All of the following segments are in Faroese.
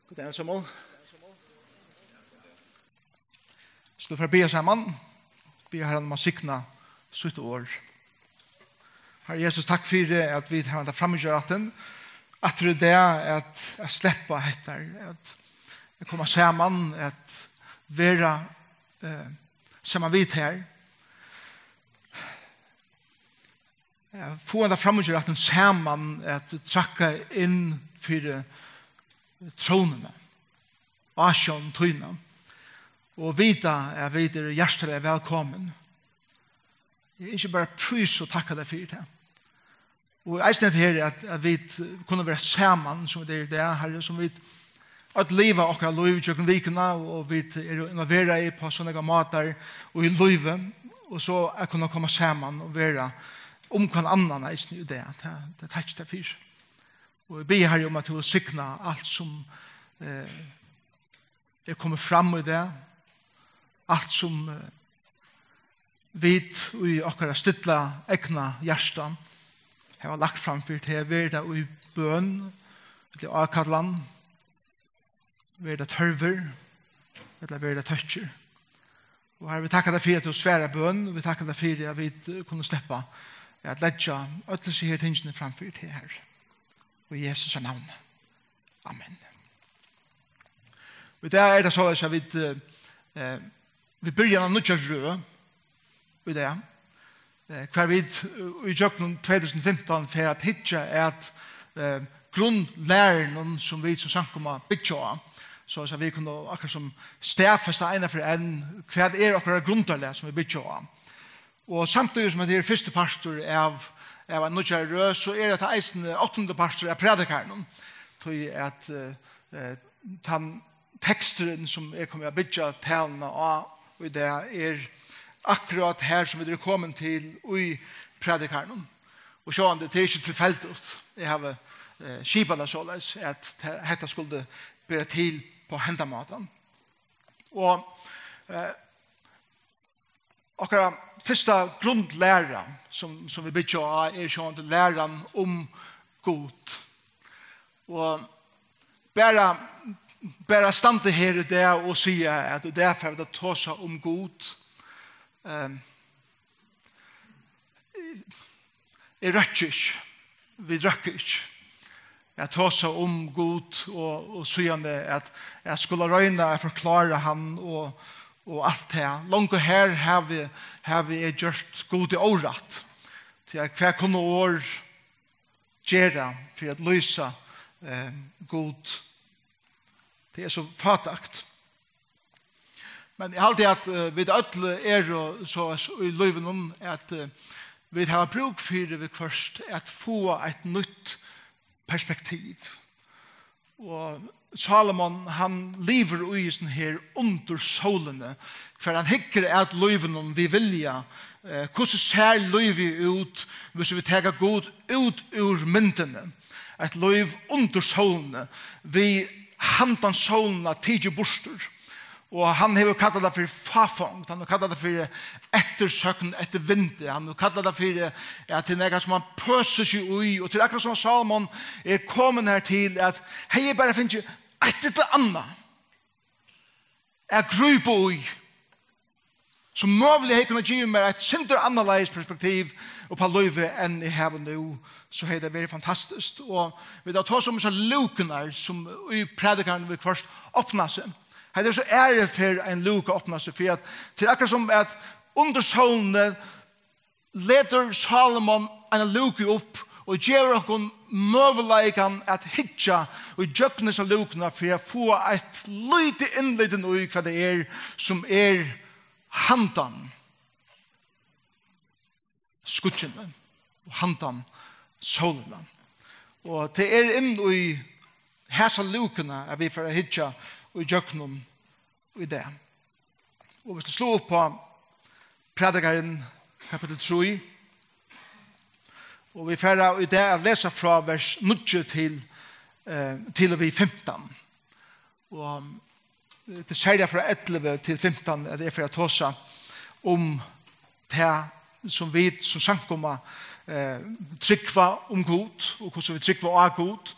God dag, Samuel. Så for å be sammen, be Herren om å sikne sitt år. Herre Jesus, takk for at vi har vært fremmedgjøraten, at det er at jeg slipper etter, at jeg kommer sammen, at være sammen vidt her. Få en av fremmedgjøraten sammen, at trakke inn for tronene, asjon, tøyene, og vite at vi er hjertelig velkommen. Jeg ikke bare prys og takke deg for det. Og jeg snitt her at vi kunne være sammen, som det er det, Herre, som vi at livet akkurat liv i kjøkken vikene, og vi er involveret på sånne mater og i livet, og så jeg kunne komme sammen og være om hva annen er i det. Det tar ikke det for. Og jeg ber Herre om at du vil sikne alt som er kommet fram i det, alt som vet og i akkurat stidla egna hjertan har lagt fram for til verda og i bøn, til akadland, verda tørver, eller verda tøtjer. Og her vi takker deg for at du sværer bøn, og vi takker deg for at vi kunne slippe at ledja øtla seg her tingene framfor til her. Og i Jesus er navn. Amen. Og det er det så at vi begynner å nødja rød i det. Hver vi i jøkken 2015 for at hitja er at grunnlæren som vi som sankommer bygger så at vi kunne akkurat som stedfeste ene for en hva er akkurat grunnlæren som vi bygger og samtidig som det er første pastor av en nødja rød så er det eisende 8. pastor av predikeren til at teksten som kommer å bygge talene av og det er akkurat her som vi er kommet til i predikeren. Og så det er ikke tilfeldig. Jeg har skipet det således at dette skulle bli til på hendamaten. Og akkurat første grunnlære som vi bygger av er sånn til læren om god. Og bare stande her i det og si at det er for å ta seg om god. Jeg røkker ikke. Vi røkker ikke. Jeg tar seg om god og sier at jeg skulle røyne og forklare han og alt det. Langt her har vi gjort god i året. Til hver kunne år gjøre for å løse god. Det er så fatakt. Men jeg har alltid at vi er så i livet om at vi har bruk for det først at få et nytt perspektiv. Og Salomon, han lever i sånn her under solene, for han hikker at livet om vi vilja. Hvordan ser livet ut hvis vi tar god ut ur myndene? Et liv under solene. Vi handan solene tidlig borster. Og han har kallat det for fafong, han har kallat det for ettersøkken etter vinter, han har kallat det for at det er noe som han pøser seg ui, og til akkurat som Salomon er kommet her til at hei, bare finner ikke et eller annet. Jeg gruper ui. Så mulig jeg kunne gi meg et sinter annerledes perspektiv og på livet enn jeg har nå, så er det veldig fantastisk. Og vi tar så mye lukene som i predikeren vil først åpne seg. Det er så ære for en luke å åpne seg, for at til akkurat som at under solene leder Salomon en luke opp og gjør noen møveleikan at hitja og gjøkne seg lukene for å få et lite innleden i hva det er som er handan skutsjene og handan solene. Og det er inn i hese lukene at vi får hitja og gjøknum i det. Og vi skal slå opp på predikeren kapitel 3. Og vi får i det å lese fra vers 9 til vi 15. Og det sier jeg fra 11 til 15 at det er for å ta seg om det som vi som sankommer tryggva om god og hvordan vi tryggva av god.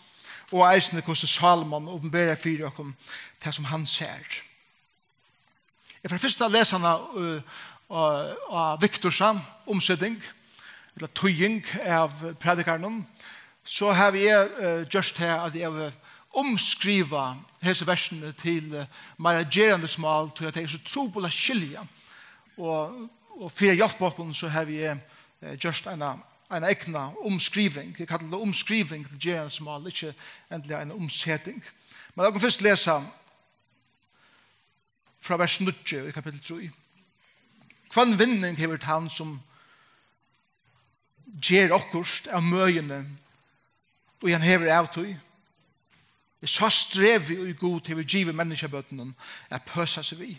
og eisende hvordan Salomon åpenberer for dere det som han ser. Jeg får først lese han av Viktorsa omsetning, eller tøying av predikeren, så har vi gjort det at jeg vil omskriva hese versene til mer gerende smal, til at jeg er så tro på å skilja. Og for hjelpbakken så har vi gjort en egna omskriving. Jeg kaller det omskriving til gerende smal, ikke endelig en omsetning. Men jeg kan først lese fra vers 9 i kapittel 3. Hvann vinning hever han som ger okkurst av møyene og han hever avtøy. Det så strev vi og god til vi giver menneskebøtene er pøsa seg vi.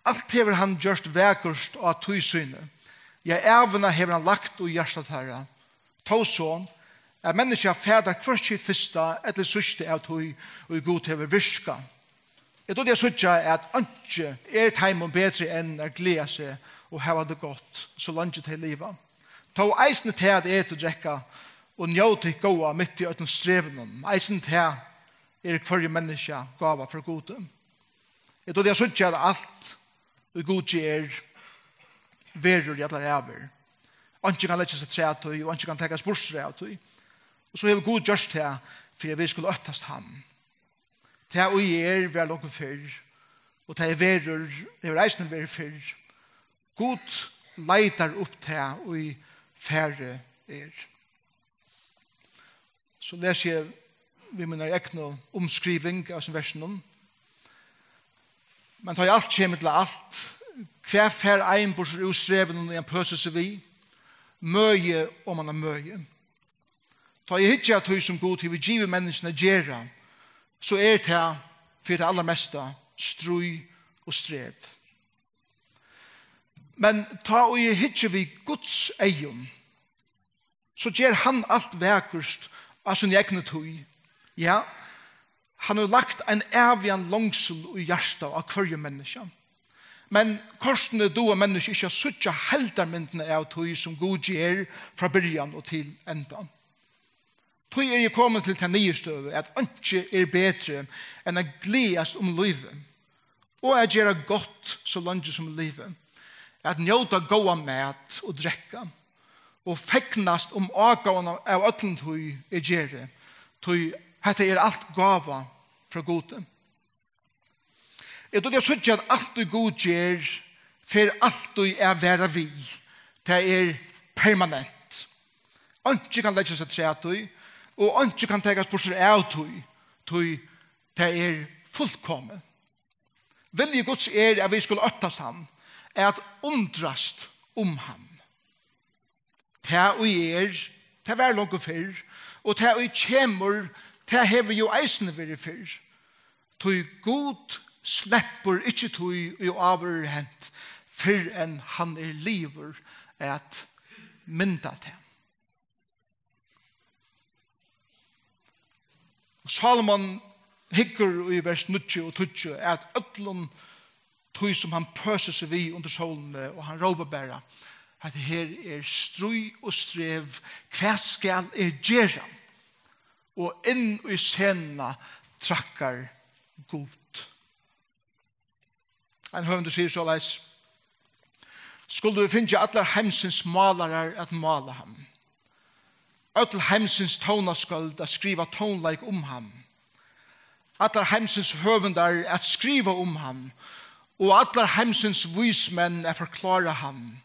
Alt hever han gjørst vekurst av tøysynet. Jeg evna hever han lagt og hjertet herre. Tåsån er menneska fædar kvart sitt fyrsta etter sørste av tøy og god til vi virka. Jeg tror det er sånn at ikke er teimen bedre enn å glede seg og hava det godt så langt til livet. Ta eisene til at et og drekka og njøte gåa midt i øtten strevenen. Eisen til er hver menneske gava for gode. Jeg tror det er sånn at alt og god er verur i alle ræver. Anki kan lette seg tre av tøy, og anki kan tekas bort tre av tøy. Og så har vi god gjørst til for vi skulle øttast ham. Det og er vi er langt før, og det er verur, det er reisende verur før. God leitar opp til og i færre er. Så leser jeg vi mener ekne omskriving av sin versen. Men tar alt kommer til alt. Hver fær ein borser utstreven og en pøse seg vi. Møye om man er møye. Tar jeg hitje at høy som god til vi giver menneskene gjerra, så er det for det aller meste strøy og strev. Men ta og jeg hitje vi Guds eion, så gjør han alt vekurst av sin egne tøy. Ja, han har lagt en evig langsel i hjertet av hver menneske. Men korsene do av mennesker ikke har suttje heldarmyndene av tøy som god gjør fra byrjan og til enda. Tøy er jeg kommet til den nye støve at ikke er bedre enn å gledes om livet og å gjøre godt så langt som livet. At njøte gåa mat og drekka og feknast om avgående av øtlen tøy er gjøre. Tøy, dette er alt gava fra gode. Jeg tror det er sånn at alt du god gjør for alt du er være vi. Det er permanent. Ikke kan legge seg tre tøy og ikke kan tegas på seg av tøy. Det er fullkommet. Veldig gods er at vi skulle øttast ham er at undrast om ham. Det og er, det var langt før, og det og kjemur, det hever jo eisene vært før. Tøy god slipper ikke tøy og avhent før enn han er liver at mynda til. Salomon hikker i vers 9 og 20 at øtlun tøy som han pøser seg vi under solene og han råber bæra at det her er strøy og strev hva skal er gjøre og inn i scenene trakkar god. En høvende sier så leis skulle du finne alle heimsins malere at male ham alle heimsins tonaskuld at skriva tonleik om ham alle heimsins høvendar at skriva om ham og alle heimsins vismenn at forklare ham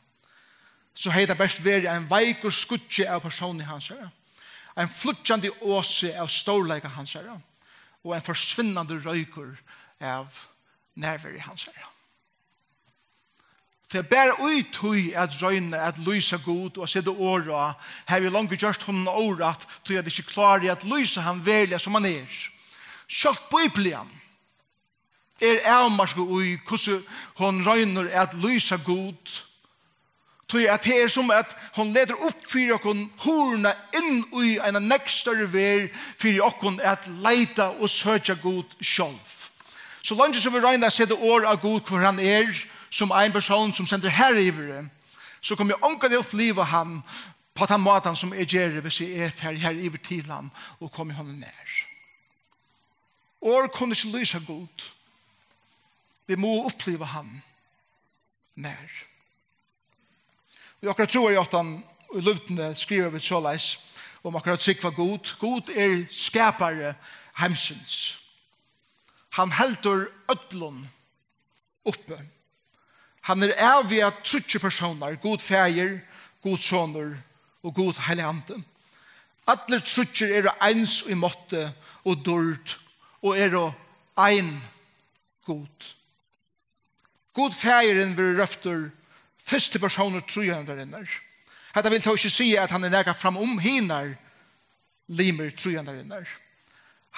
så hei det best vært en veik og skutje av personen hans herre. En flutjande åse av storleika hans herre. Og en forsvinnande røyker av nærvær i hans herre. Det er bare utøy at røyne, at lysa god og sette åra. Her vi langt gjørst hun året til at ikke klarer at lysa han velja som han er. Sjalt Bibelen er avmarske ui hvordan hun røyner at lysa god tog at det er som at hon leder opp for okon horna inn i en nekst større ver for okon at leita og søtja god sjálf. Så langt som vi regner å sette år av god hvor han er som en person som sender her i vire, så kommer jeg ånka det oppleva han på den måten som jeg gjør hvis jeg er ferdig her i til ham og kommer honom nær. År kunne ikke lyse god. Vi må oppleve ham nær. Vi akkurat tror jeg at han i luftene skriver vi såleis om akkurat sikva god. God skapare heimsins. Han heldur ödlun uppe. Han avig av 30 personer, god feir, god soner og god heiligande. Alle 30 eins i måtte og dård og ein god. God feiren vil røfter første personer trojandarinnar. Hetta vil ta ikke si at han nega fram hinar limer trojandarinnar.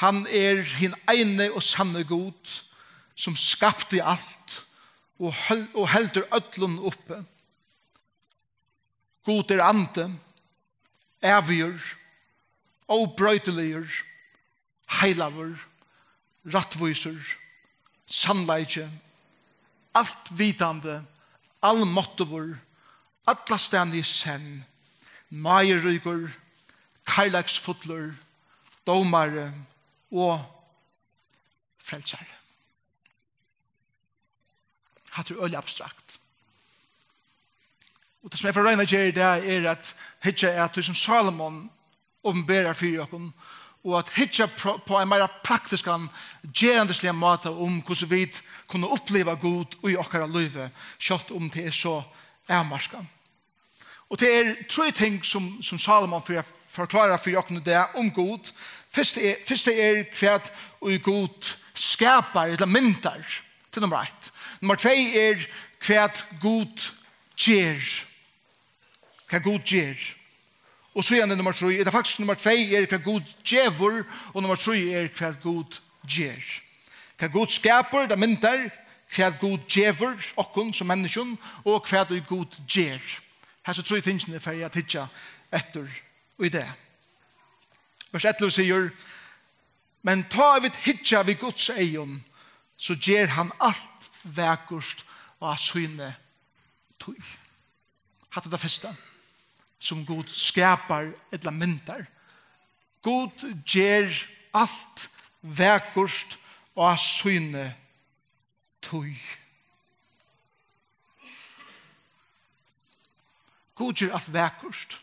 Han hin ene og sanne god som skapte alt og heldur ödlun oppe. God ande, evig, obrøytelig, heilaver, rattviser, sannleidje, alt vitande, allmåttevor, alla stendig senn, maierygur, kailaksfotler, domare og frelsare. Hatt øyelig abstrakt. Og det som jeg får røyne gjør det at hitja er at som Salomon åpenberer for oss, og at hitja på en mer praktisk gjerandeslig måte hvordan vi kunne oppleve god i okkara livet, selv om det så avmarskan. Og det 3 ting som Salomon forklarer for oss det god. Første hva og god skapar eller myntar til nummer 1. Nummer 2 hva god gjør. Hva god gjør. Og så er det nummer 3. Det er faktisk nummer 2 hva god gjør, og nummer 3 hva god gjør. Hva god skaper, det myntar, hva god gjør, okkon som menneskjon, og hva god gjør. Her så 3 tingene for jeg tidsja etter og i det. Vers 11 sier, men ta vi hitja vi Guds eion, så gjør han alt vekkust og syne tog. Hatt det første, som God skapar eller myntar. God gjør alt vekkust og syne tog. God gjør alt vekkust.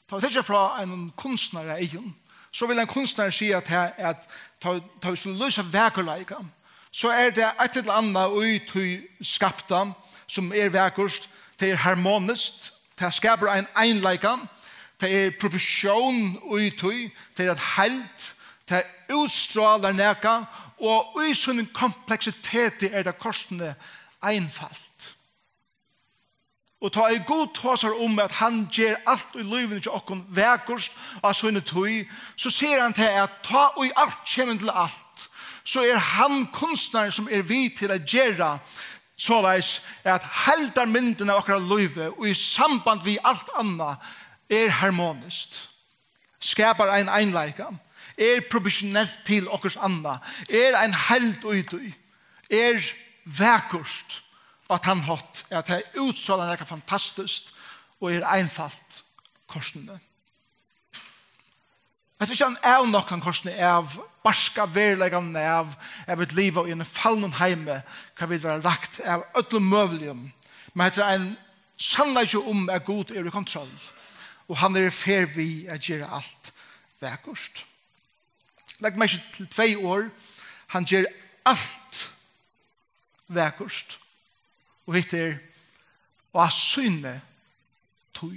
Ta vi ikke fra en kunstner eion, så vil en kunstner si at ta vi skulle løse vekkerleika, så det et eller annet ut i skapta som vekkerst, det harmonisk, det skaper en einleika, det profesjon ut i, det et helt, det utstråler neka, og i sånn kompleksitet det korsene einfalt. Og ta god tåsar at han gjør alt i livet til okkon vekkurst av sånne tøy, så sier han til at ta og alt kommer til alt, så han kunstneren som vi til å gjøre såleis at heldar mynden av okkara livet og i samband vi alt annet harmonisk. Skapar en einleika, professionellt til okkars annet, en held utøy, vekkurst, at han hatt at det utstrålar noe fantastisk og einfalt korsene. Jeg tror ikke han noen korsene av barska verleggene av et liv og i en fallen heime kan vi være lagt av ødelig møvelium. Men det en sannleik at god i kontroll og han fer vi at gjøre alt vekkurst. Legg meg til 2 år han gjør alt vekkurst. Og hittir og syne tog.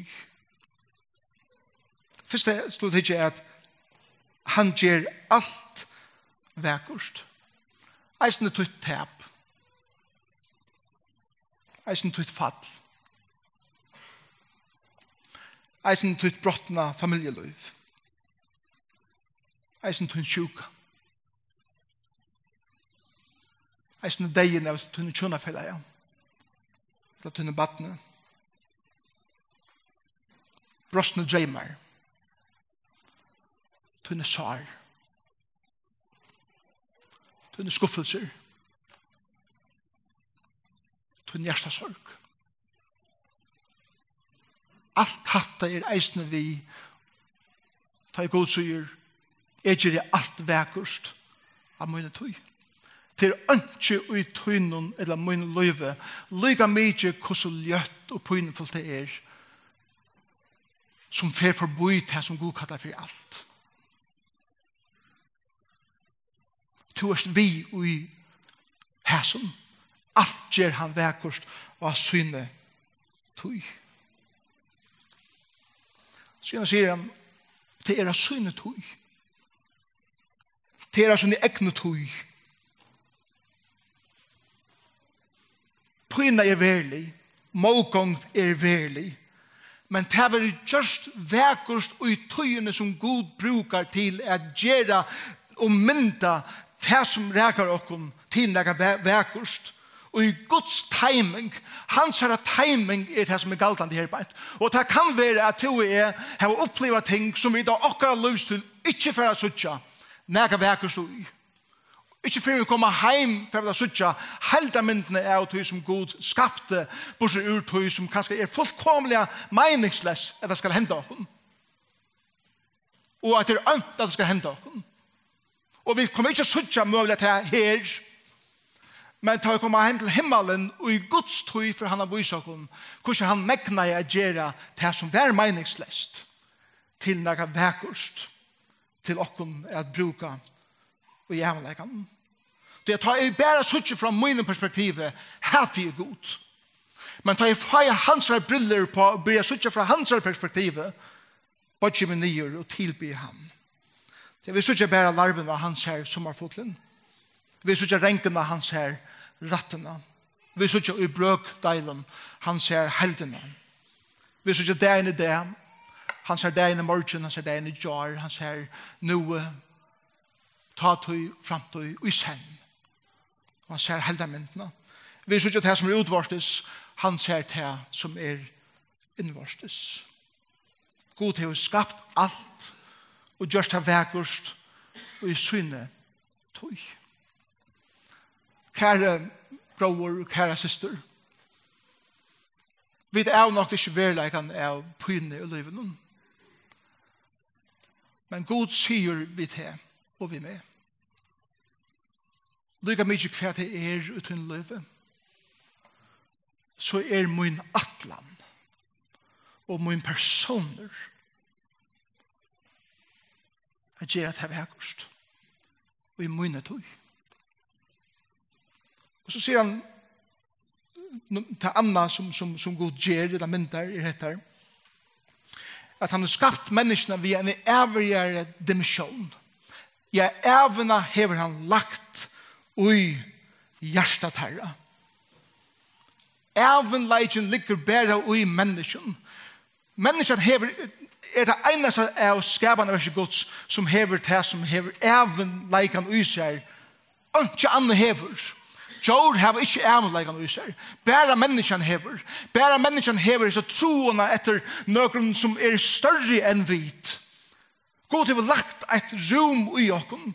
Første stod ikke at han gjør alt vekkurst. Eisne tutt tap. Eisne tutt fall. Eisne tutt brottna familieliv. Eisne tutt sjuka. Eisne degin av tutt tjunafella. Det tunne battene. Brostne dreymar. Tunne sar. Tunne skuffelser. Tunne hjertasorg. alt hatta eisne vi, ta god sier, gjør alt vekkust av mine tøy. Til ønske ui tøynun eller mine løyve, lyga mykje hvordan ljøtt og pøynefullt det som fer forbui til som god kallar for alt. Tu vi ui hæsum, alt gjør han vekkust av syne tøy. Så sier han, det av syne tøy. Det av syne egne tøy. Pøyna verlig, mågångt verlig, men det var just vekkust og i tøyene som Gud brukar til at gjøre og mynda det som rækar okkom til nega vekkust. Og i Guds timing, hans herre timing det som galtande her beint. Og det kan være at du har opplevd ting som vi da okkar løs til ikke for å suttja nega vekkust ui. Ikke for å komme heim for å suttja heldamyndene av tøy som Gud skapte bortsett ur tøy som kanskje fullkomlig meningsless at det skal hende okkom. Og at det ønt at det skal hende okkom. Og vi kommer ikke suttja mulig til her, men ta å komme hjem til himmelen og i Guds tøy for han har vist okkom hvordan han megna i å gjøre det som er meningslest til nega vekkust til okkom at bruka og jævnleikene. Det tar jeg bare suttje fra mine perspektivet helt er god. Men tar jeg feir hans briller på og blir suttje fra hans perspektivet bodje meg nyer og tilby han. Det vil suttje bare larven av hans her sommerfotlen. Vi suttje renken av hans her rattene. Vi suttje i brøkdeilen hans her heldene. Vi suttje dagen i det. Hans her dagen i morgen, hans her dagen i jar, hans her noe ta tøy, framtøy og i senn. Han ser heldamyndene. Vi ser ikke det som utvarstes, han ser det som innvarstes. God har skapt alt og gjørst det vekkust og i syne tøy. Kære bror og kære syster, vi nok ikke verleikene av pyne i livet. Men God sier vi det og vi med. Lyga mykje hva det uten løyve, så min atlan og min personer at gjøre det vekkust og i mine tøy. Og så sier han til Anna som God gjør det mynter i dette at han har skapt menneskene via en evigere dimensjon. Ja, evna hever han lagt ui hjertet herra. Evenleiken ligger bare ui mennesken. Mennesken hever det eneste av skapene av Guds som hever det som hever evenleiken ui seg. Ikke andre hever. Jord hever ikke evenleiken ui seg. Bare mennesken hever. Bare mennesken hever så troende etter noen som større enn vit. God har lagt et rom ui okken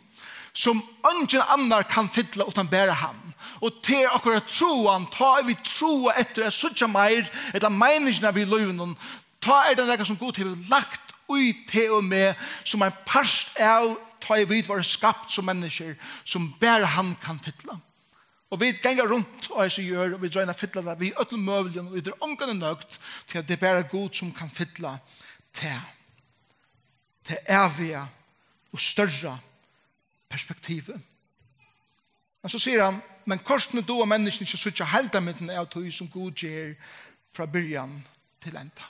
som ingen annar kan fylla utan bära han. Og til akkurat troan, ta vi troa etter at suttja meir, etter meningsna vi løyvnum, ta den lega som God har lagt ui til og med som en parst av ta vi var skapt som mennesker som bära han kan fylla. Og vi ganger rundt og jeg så gjør, og vi drar inn a fylla det, vi er øtlen møveljen, og vi drar omgående nøgt til at det er bare God som kan fylla til evige og større perspektivet. Og så sier han, men korsene då og menneskene ikke suttje heldamitten av tog som God gjør fra byrjan til enda.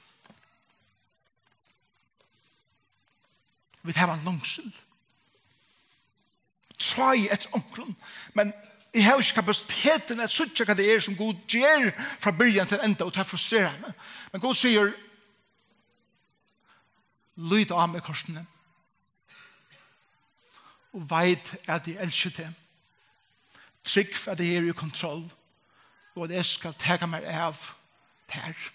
Vi har en langsel. Trai etter omkron, men jeg har ikke kapasiteten at suttje hva det som God gjør fra byrjan til enda, og det frustrerer meg. Men God sier, lyd av med korsene, og veit at jeg elsker det. Trygg at jeg er i kontroll, og at jeg skal tega meg av det her.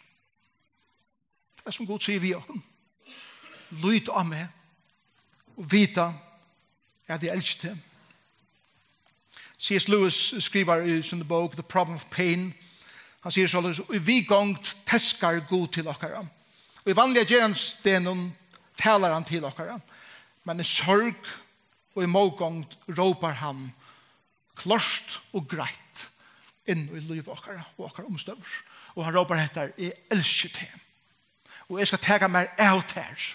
Det er som God sier vi okken. Lyd av meg, og vita at jeg elsker det. C.S. Lewis skriver i sin bok The Problem of Pain. Han sier så, vi gongt teskar God til okkara. Og i vanliga gerandstenen talar han til okkara. Men i sorg og i mågång råpar han klart og greit inn i livet okkara og okkara omstøver. Og han råpar etter, jeg elsker det. Og jeg skal tega meg out her.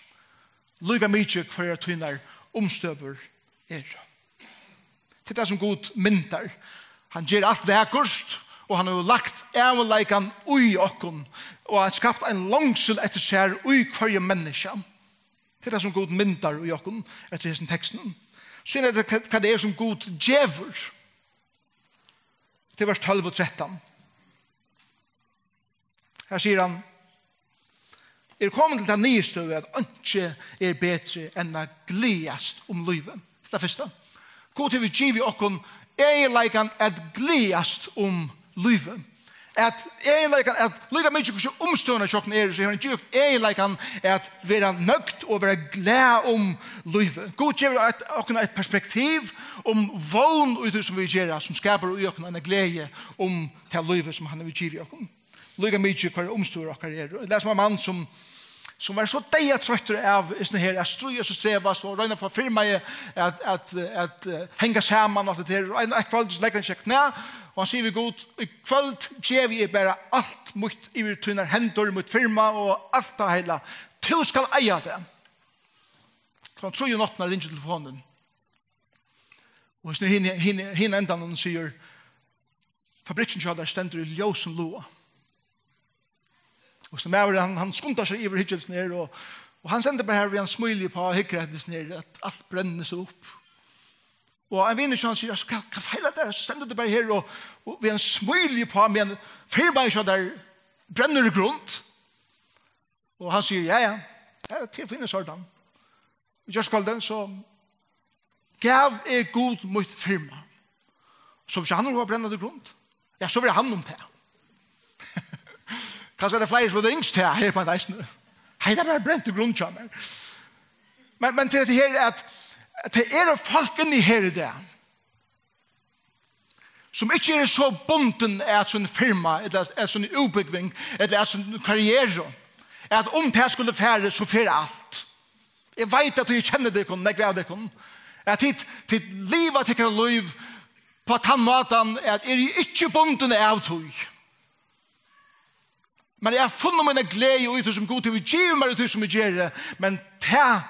Lyga mykje hver tøyner omstøver Til det som god myntar. Han gjør alt vekkert, og han har lagt æveleikan ui okkon, og han har skapt en langsel etter seg ui hver menneske. Til det som god myntar ui okkon, etter hessen teksten. Så er det hva det som god djever. Til vers 12 og 13. Her sier han, kommet til den nye støve at ikke bedre enn å gledast livet. Det er første. God til vi giver okkon eileikan at gledast livet. At eileikan at lika mykje hvordan omstående sjokken så har han givet eileikan at være nøgt og være glad livet. God giver okkon et perspektiv vogn ut som vi gjør, som skaper i okkon en glede til livet som han har givet okkon. Lika mykje hva omstående okkar Det er som en mann som var så deia trøtter av sånne her, jeg struer så strevast, og røyner for firmaet at henga saman og alt det der, og en kveld så legger han seg knæ, og han sier vi god, i kveld gjev jeg bare alt mot i tøyner hendur, mot firma, og alt det hele. Du skal eia det. Så han tror jo nottene ringer telefonen. Og så hin endan han sier, fabrikken kjallar stendur i ljósen loa. Og så med han skundar seg iver hitjelsen her, og han sender bare her ved han smøylig på hikkerettelsen her, at alt brenner seg opp. Og en vinner han sier, hva feiler det? Så sender det bare her, og ved han smøylig på, men firmaet så der brenner i grunnt. Og han sier, ja, til finnes sådan. Vi gjør skal den, så gav god mot firma. Så hvis han har brenner i grunnt, ja, så vil han det. Kanskje det flere som er yngst her på en reisende. Hei, det er bare brent i grunnkjømmer. Men til det her at det folk inni her i det som ikke så bunden sånn firma, eller sånn utbygging, eller sånn karriere, at det skulle fære, så fære alt. Jeg vet at du kjenner det, jeg vet det. At til livet til liv på den måten at ikke bunden av tog. Men jeg har funnet mine glede og ut som god til å gi meg ut som jeg gjør det, men det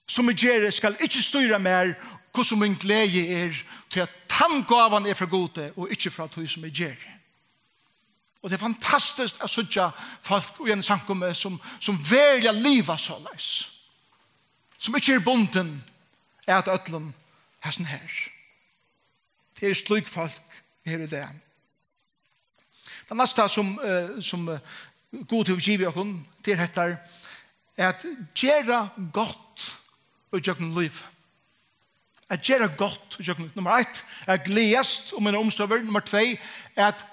som jeg gjør det skal ikke styre mer hvordan min glede til at tanngaven fra gode og ikke fra tog som jeg gjør det. Og det er fantastisk å søtte folk og en samkomme som velger livet så løs. Som ikke bunden at ødelen er sånn her. Det slik folk her i det. Det neste som god til å give oss til heter at gjøre godt og gjøre liv. At gjøre godt og gjøre liv. Nummer 1 er gledest om en omstøver. Nummer 2 er at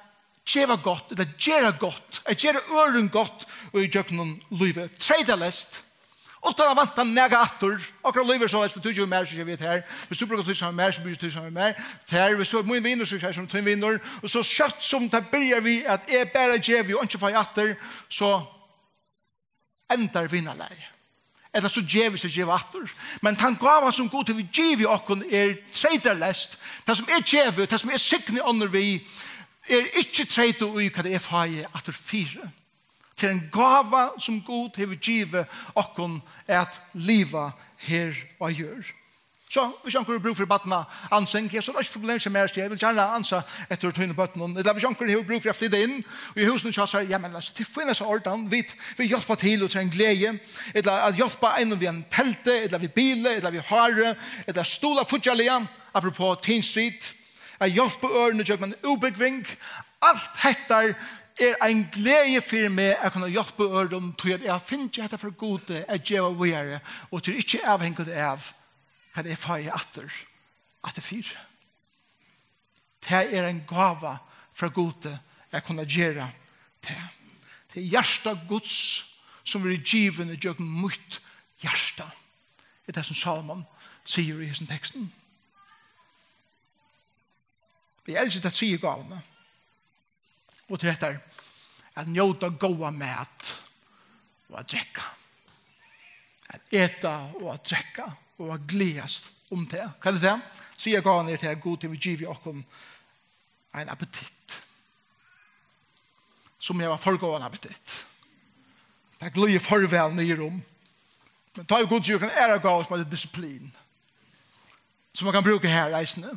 gjøre godt, eller gjøre godt, at gjøre øren godt og gjøre liv. Tredje lest. Utan att vänta negator. Och lever så att du ju mer så jag vet här. Vi står på att mer så blir det så mer. Där vi så mycket vinner så som två vinner och så kött som där börjar vi att är bara ge vi inte för åter så ändrar vinnarläge. Eller så ger vi så ger åter. Men han gav som god till vi ger vi och tredje läst. Det som är ger vi, det som är signe under vi inte tredje och vad det är för att fyra. Til en gava som god har givet okkon at liva her og gjør. Så hvis jeg har bruk for battene anseng, så er det ikke problem som er sted. Jeg vil gjerne ansa etter tøyne battene. Eller hvis jeg har bruk for å flytte inn, og i husen så sier ja, men altså, til finnes ordan, vi hjelper til og til en glede, eller at hjelper en ved en telte, eller ved biler, eller ved hare, eller stola futjalia, apropos Teen Street, at hjelper ørene, gjør man ubyggving, alt hettar en glede for meg å kunne hjelpe øren til at jeg finner ikke dette for gode at gjøre videre og til ikke avhengig av hva det er feil at det fyrer. Det er en gave for gode å kunne gjøre det. Det er hjertet Guds som vil givende gjøre mot hjertet. Det er det som Salomon sier i denne teksten. Vi elsker at sier gavene. Og til dette at njóta goda mat og at drekka. At eta og at drekka og at gledast det. Hva det? Så jeg gav ned til at god til vi giver oss en appetitt. Som jeg var foregående appetitt. Det gløyer forvel nye rom. Men ta jo god til å kan gav oss med disiplin. Som man kan bruke her reisende.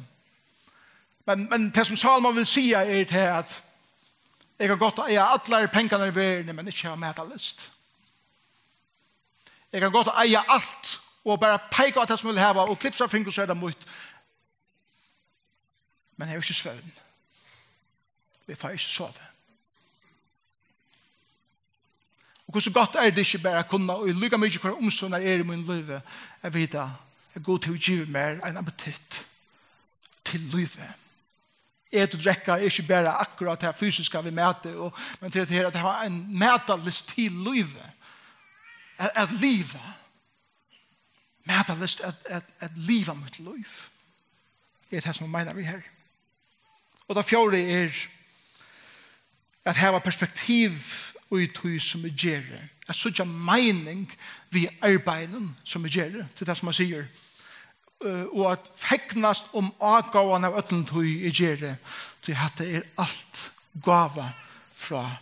Men det som Salman vil si til at jeg har gått eie alle pengene i verden, men ikke har medalist. Jeg kan godt eie alt og bare peke at det som vil heve og klipse av fingre så det mot. Men jeg er ikke svøvn. Vi får ikke sove. Og hvordan godt det ikke bare kunne, og lykke mye hver omstående i min liv, jeg vet at jeg er god til å give meg en appetitt til livet. Et og drekka er ikke bare akkurat det fysiske vi møter, men til at det har en møtelist til livet. At livet. Møtelist at livet mitt liv. Det er det som mener vi her. Og det fjorde er at her var perspektiv og tog som vi gjør. At så ikke mening vi arbeiden som vi gjør. Til det som man sier. Og at feknast avgavene av øtlen tog i gjør. Til at det er alt gava fra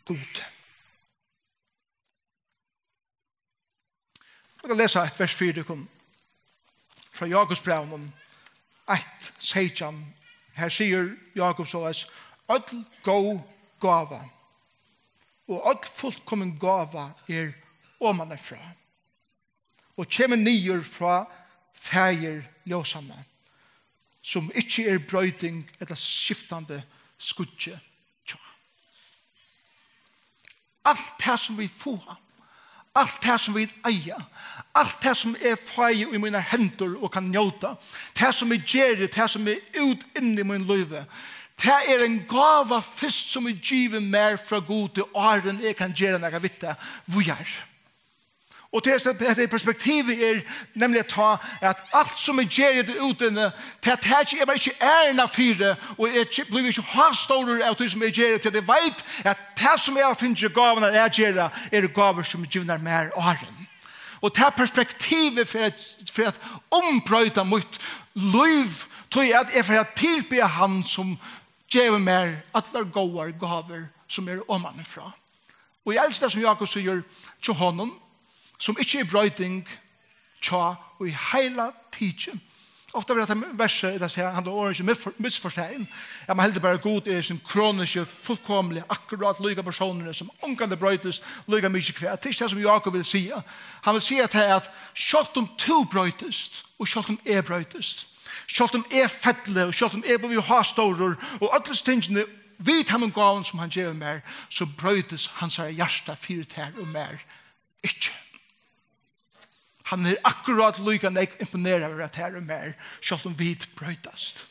Gud. Jeg kan lese et vers 4 fra Jakobsbrevnen 1:16. Her sier Jakob såleis, «Øtl gå gava, og øtl fullkommen gava er omanifra, og kommer nyer fra feir ljøsane, som ikke er brøyding eller skiftande skudje. Alt det som vi får, alt det som vi eier, alt det som er feie i mine hender og kan njóta, det som er gjerrig, det som er ut inn i min liv, det er en gava først som er givet mer fra Gud til åren jeg kan gjøre når jeg vet det, hvor jeg er. Og det perspektivet er nemlig å ta at alt som er gjerrig ute inne, det er bare ikke ærna fire, og jeg blir ikke hastårer av det som er gjerrig, til jeg vet at det som jeg finner gavene er gjerrig, er gaver som er givet mer åren. Og det perspektivet for at ombrøyta mot liv, tror jeg at jeg får tilbe han som gjør mer alle gode gaver som er omanifra. Og jeg elsker det som Jakob sier til honom, som ikke er brøyding tja og i hele tiden. Ofte vil jeg ta verset det sier han har ikke misforstått. Jeg må heller bare god er sin kroniske, fullkomlige, akkurat lyga personene som omgående brøydes, lyga mye kvær. Det er ikke det som Jakob vil si. Han vil si at det er at selv om to brøydes, og selv om er brøydes, selv om er fettle, og selv om er på vi har stårer, og alle tingene vet han om gaven som han gjør mer, så brøydes hans hjerte fire til og mer. Ikke. Han er akkurat lykke når jeg imponerer over at her og mer, selv om vi brøytast.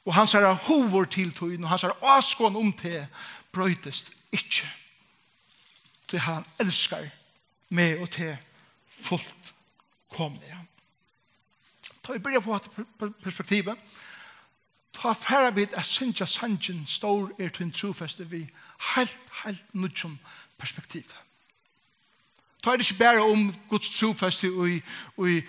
Og han sier hovor til tøyen, og han sier avskån til brøytast ikke. Så han elsker meg og til fullt komne. Ta i början på perspektivet. Ta færre vid at Sintja Sanjen står til en trofeste vi helt nødsom perspektivet. Ta det ikke bare om Guds trofeste og i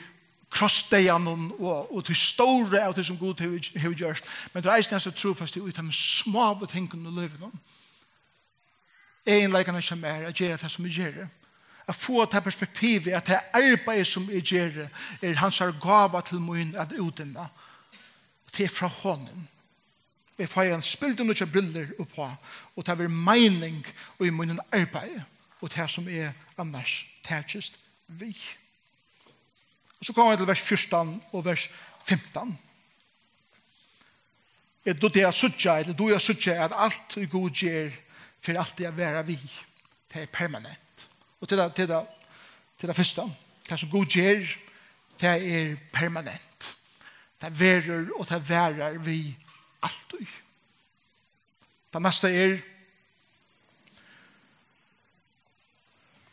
krossdejan og til store av det som Gud har gjort, men det er nesten trofeste og de små tingene i livet. Egenleikene som er gjøre det som er gjøre. At få det perspektivet at det arbeid som er gjøre er hans gava til min at utdenne til fra hånden. Jeg får en spilt noen briller oppå og det er mening i min arbeid og det som er annars tætjest vi. Og så kommer jeg til vers 14 og vers 15. Du er suttja at alt i god gjør for alltid å være vi. Det er permanent. Og til det første, det som god gjør, det er permanent. Det verer og det værer vi alltid. Det neste er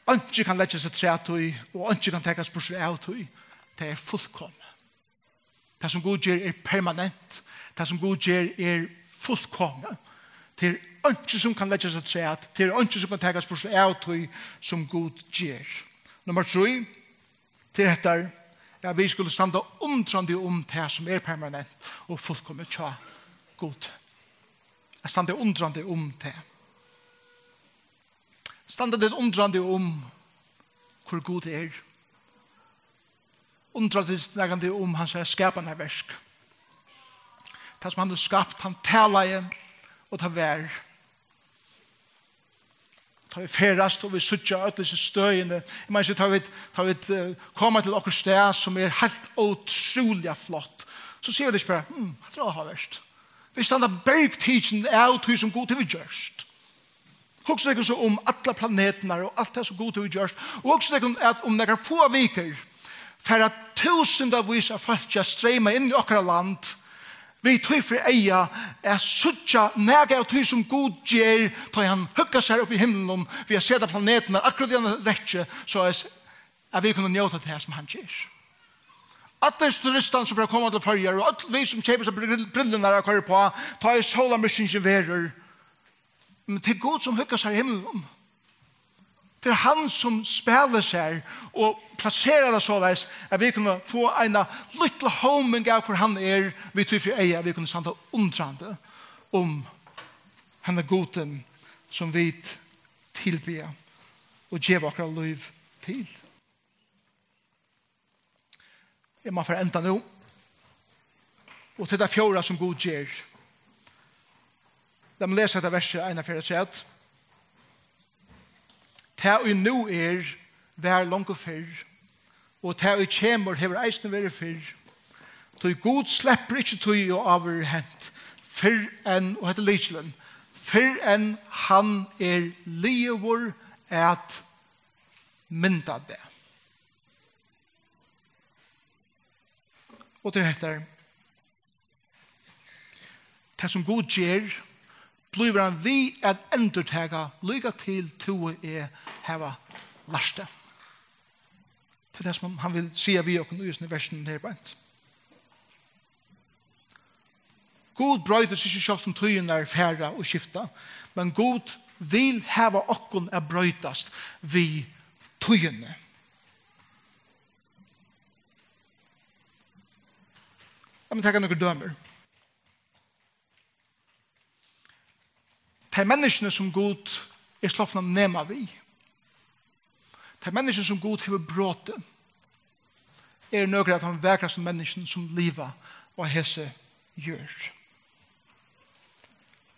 ikke kan legge seg tre til, og ikke kan tekkes på seg av til. Det er fullkomne. Det som god gjør er permanent. Det som god gjør er fullkomne. Til ønske som kan legge seg til at, til ønske som kan tegas på seg av tog som god gjør. Nummer 3, til dette ja, vi skulle standa undrande om det som permanent og fullkommet tja god. Jeg standa undrande om det. Standa det undrande om hvor god det Undrande om hans skapande versk. Det som han har skapt, han talar og tar vær. Tar vi ferast og vi suttja alle disse støyene. Jeg mener ikke tar vi kommer til okkur sted som helt utrolig flott. Så sier vi ikke bare, jeg tror jeg har verst. Vi standa bergtidsen av tog som god til vi gjørst. Også det om alle planetene og alt det som god til vi gjørst. Og også det om nekker få viker for at tusendavis av folk strømmer inn i okra land vi tog for eia suttja nega av tog som god gjer tar han hugga seg opp i himmelen vi har sett av planetene akkurat i en rekke så vi kunne njóta det som han gjer. Alle turistene som får komme til farger og alle vi som kjøper seg brillene og kører på tar i sola missions verer men til god som hugga seg i himmelen det han som spelar seg og placerar det såleis at vi kunne få en little homing av hvor han vi tror for eia vi kunne standa undrande om han goden som vi tilber og gjev akkurat liv til. Jeg må for enda nå og til det fjorda som god gjer. De leser dette verset 1-4. Ta og nu vær langt fyrr, og ta og kjemur hever eisne vere fyrr. Tog god slipper ikke tog og avhent, fyrr enn, og heter Lichelen, fyrr enn han lievor at mynda det. Og det heter, det som god gjer, blir han vi at endurtega lyga til to heva larste. Det det som han vil si vi og i versen her bænt. God brøyder seg ikke selv om tøyen færre og skifta, men God vil heva okkon brøydast vi tøyene. Jeg må tenke noen dømer. De menneskene som god sloppende nema vi. De menneskene som god hever bråte noen av de vekraste menneskene som livet og hese gjør.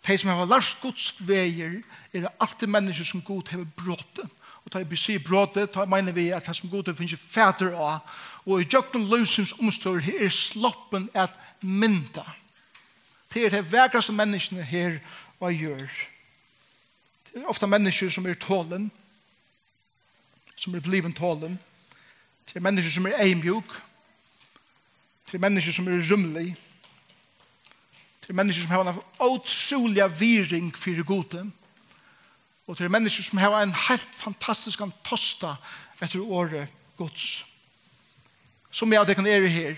De som har lært Guds veier alltid mennesker som god hever bråte. Og da jeg sier bråte, da mener vi at det som god finnes fæter av og i jøkken løsens omstår sloppen at mynda. Det de vekraste menneskene her og gjør. Det ofte mennesker som tålen, som bliven tålen. Det mennesker som eimjuk. Det mennesker som rymlig. Det mennesker som har en utrolig viring for gode. Og det mennesker som har en helt fantastisk tosta etter året Guds. Som jeg kan her.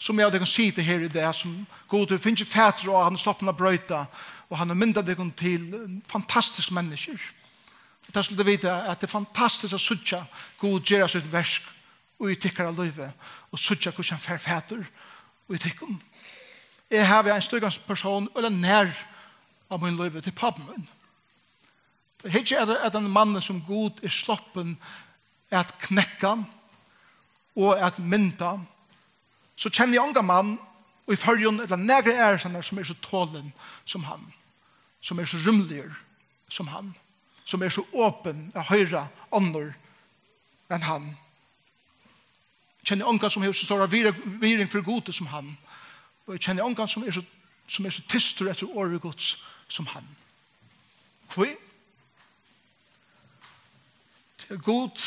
Som jeg kan si til her i det, som god, det finnes ikke fætter, og han slått å brøyta, og han har myndet deg til fantastiske mennesker. Og det skulle vite at det fantastisk å suttje god gjør sitt versk og i tikkere av livet, og suttje hvordan han fær fætter og i tikkene. Jeg har en styggans person, eller nær av min livet til pappen min. Det er ikke at en mann som god sloppen at knekka og at mynda, så kjenner jeg unga mann og i fargen eller nære sånne som så tålen som han, som så rymlig som han, som så åpen av høyre ånder enn han. Jeg kjenner unga som så stor viring for gode som han, og jeg kjenner unga som så tistur etter året gods som han. Hvor? Det god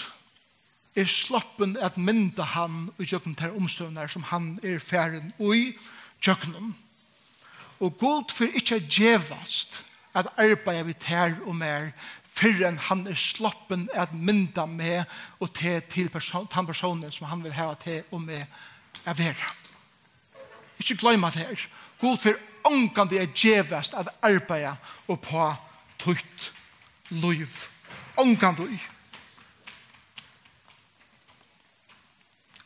sloppen at mynda han og jøkken til omstøvner som han færen ui jøkkenen. Og god for ikke djevast at arbeide vi ter og mer før enn han sloppen at mynda med og til den personen som han vil ha til og med være. Ikke glemme det her. God for ångan det djevest at arbeida og på tøyt liv. Ångan det.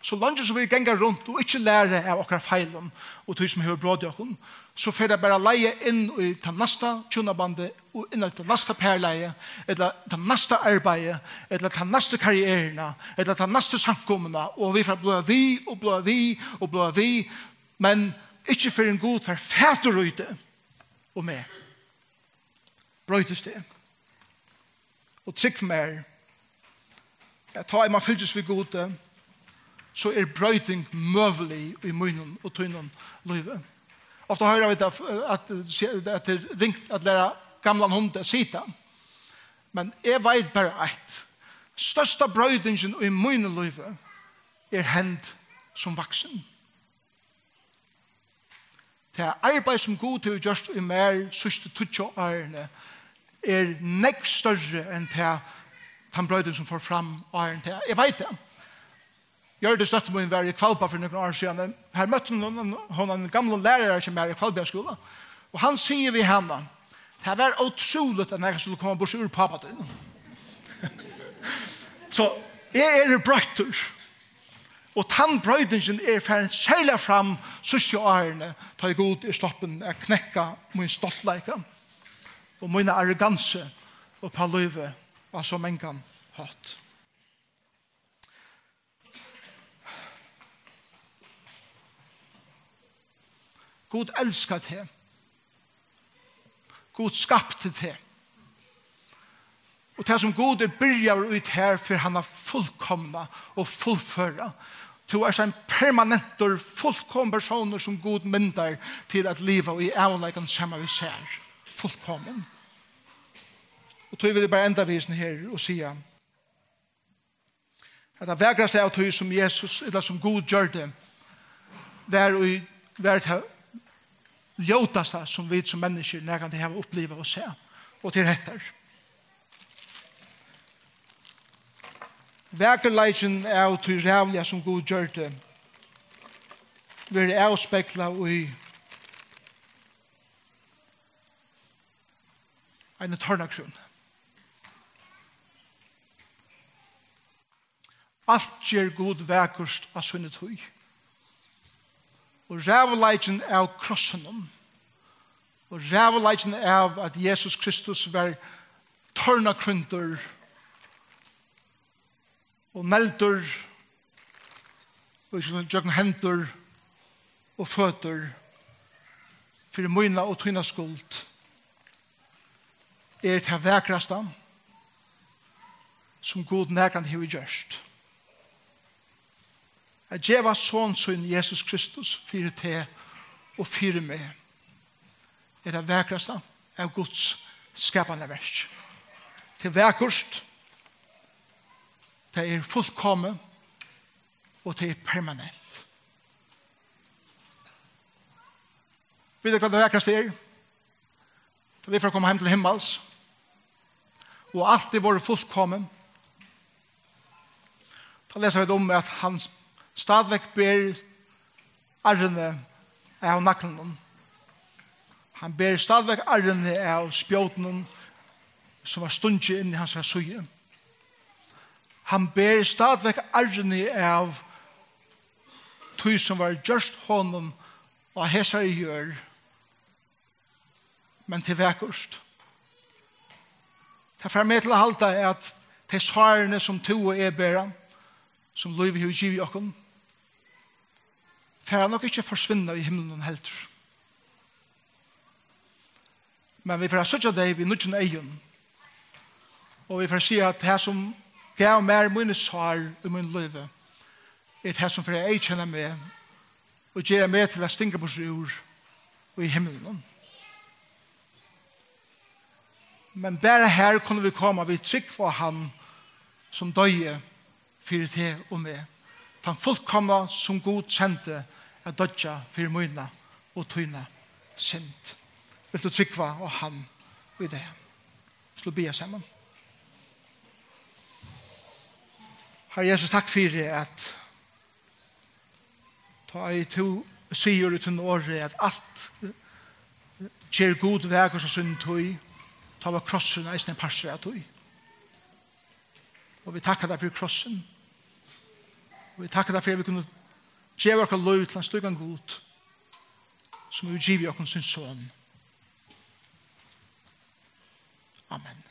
Så langt som vi ganger rundt og ikke lærer av okkar feilen og tog som har bråd i okken, så får det bare leie inn i den neste tjunabandet og inn i den neste perleie, eller den neste arbeidet, eller den neste karrierene, eller den neste samkommene, og vi får blå vi, og blå vi, og blå vi, men ikke for en god for fæterøyde og med. Brøytes det. Og trykk mer. Jeg tar i man fyldes vi gode, så brøyting møvelig i munnen og tøynen livet. Ofta hører vi at det ringt at lære gamle hunder sita. Men jeg vet bare at største brøytingen i munnen livet hendt som vaksen. Det arbeid som god til å gjøre i mer sørste 20 årene nekk større enn den brøytingen som får fram årene til. Jeg vet det. Gjør det støtte min være i Kvalpa for noen år siden. Her møtte hun en gamle lærer som i Kvalpa-skolen. Og han sier vi henne, det var utroligt at jeg skulle komme bort ur pappa til. Så jeg brøyter. Og tannbrøydingen for en særlig fram sørste årene, ta i god i stoppen, knekka min stoltleika og min arroganse og på livet var så mange hatt. God elsket det. God skapte det. Og det som God byrjar ut her for han er fullkomna og fullføra. Det er en permanent og fullkommen personer som God myndar til at livet i avleggen sammen vi ser. Fullkommen. Og tog vil jeg bare enda visen her og sige at det vegraste av tog som Jesus, eller som God gjør det, var til ljótasta som vi som mennesker når de har opplevd å se. Og til etter. Verkerleisen av til rævlige som God gjør det vil avspekla i en tørnaksjon. Alt gjør God verkerst av sunne tøy. Og rævleisen av krossen og rævleisen av at Jesus Kristus var tørnakrynter og nelter og jøkken henter og føtter for møyna og tøyna skuld til vekraste som God nærkant har gjørst. At djeva sånn som Jesus Kristus fyrir te og fyrir meg det vekraste av Guds skapande verk. Til vekurst, det fullkommen og det permanent. Vet du hva det vekraste Så vi får komme hjem til himmels og alt vår fullkommen. Da leser vi om at han stadvek ber arrene av naklen. Han ber stadvek arrene av spjåten som var stundet inn i hans søye. Han ber stadvek arrene av tog som var gjørst honom og hesar i gjør, men til vekurst. Det er med til å halte at de svarene som to og bæra, som Løyve har givet i okken, for nok ikke forsvinne i himmelen helt. Men vi får søtja deg vi nødgen egen, og vi får si at det som gav mer mine svar i min Løyve, det som for jeg kjenner meg, og gjør meg til å stinge på ur og i himmelen. Men bare her kunne vi komme vi trygg for han som døye for det og meg. Han fullkomna som god kjente er dødja for møyna og tøyna sint. Vil du trygg for han i det? Slå be sammen. Herre Jesus, takk for det at ta i to sier ut en året at alt gjør god veg og så synd tøy, ta var krossen eisen en parser av tøy. Og vi takkar deg for krossen. Og vi takkar deg for at vi kunne gjøre oss lov til en stygan god, som vi giver oss sin son. Amen.